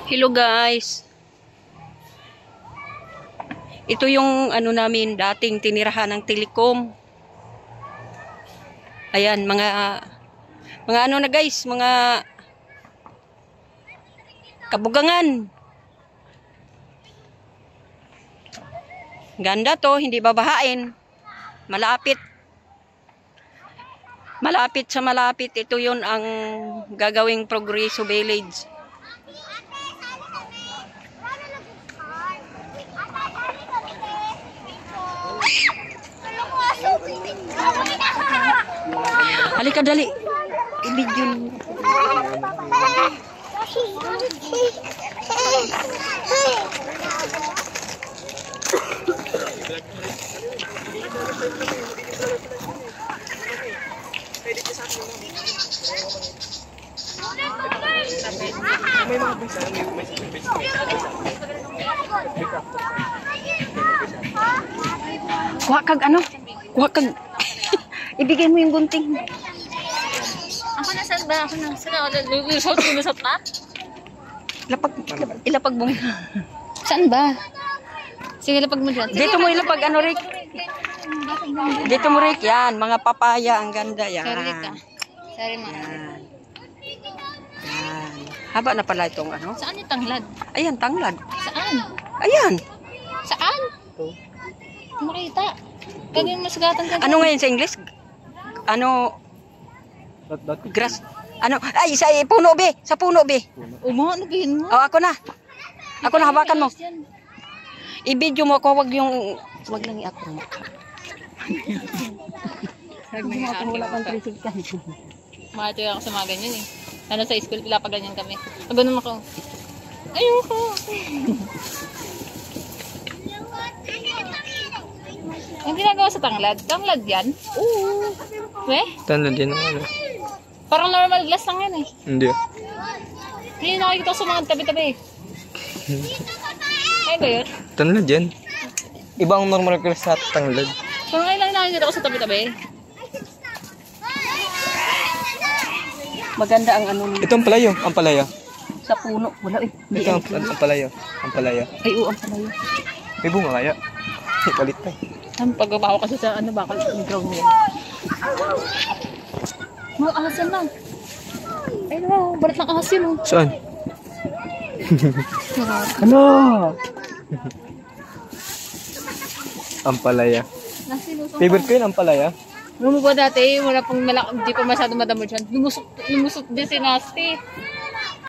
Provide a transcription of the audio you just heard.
Hello guys. Ito yung ano namin dating tinirahan ng Telecom. Ayan, mga ano na guys, mga kabugangan. Ganda to, hindi babahain. Malapit. Malapit sa malapit. Ito yun ang gagawing Progreso Village. Halika dali. I-video mo. Kuha kag ano? Kuha kag ibigay mo yung gunting. Ako na saan ba? Ako na saan? Lusot pa? Ilapag mo. Saan ba? Sige, lapag mo dyan. Dito mo ilapag ano, Rick? Dito mo, Rick. Yan, mga papaya. Ang ganda yan. Sorry ka. Sorry mo. Yan. Yan. Haba na pala itong ano? Saan yung tanglad? Ayan, tanglad. Saan? Ayan. Saan? Makita. Gagawin mo sugatan ka. Ano ngayon sa English? Ano? Grass. Ano? Ay, sa puno, be. Sa puno, be. Ano bihin mo? Oh, ako na. Ako na, hawakan mo. I-video mo ako, wag yung... Wag lang i-ako mo. Wala kang 360. Mahati ako sa mga ganyan eh. Ano sa school, pinapaganyan kami. Ganun ako. Ayoko. Ang ginagawa sa tanglad? Tanglad yan? Oo. Weh? Tanglad yan ang ano? Parang normal glass lang yan eh. Hindi. Hindi nakikita ko sa mga tabi-tabi. Ay ba yun? Tanglad yan. Ibang normal glass sa tanglad. Kung ngayon lang nakikita ko sa tabi-tabi. Maganda ang ano. Ito ang palayo. Ang palaya. Sa puno. Wala eh. Ito ang palayo. Ang palaya. Ay, oo, ang palayo. May bunga kaya. Palit pa. Ang pagbabawa kasi sa ano bakal yung ground niya. Mga ahasan lang. Ay no, balat ng ahas yun oh. Saan? Ano? Ang palaya. Favorite ko yun ang palaya. Nung po dati, wala pong hindi pa masyado madamo dyan. Lumusot din si Nasty.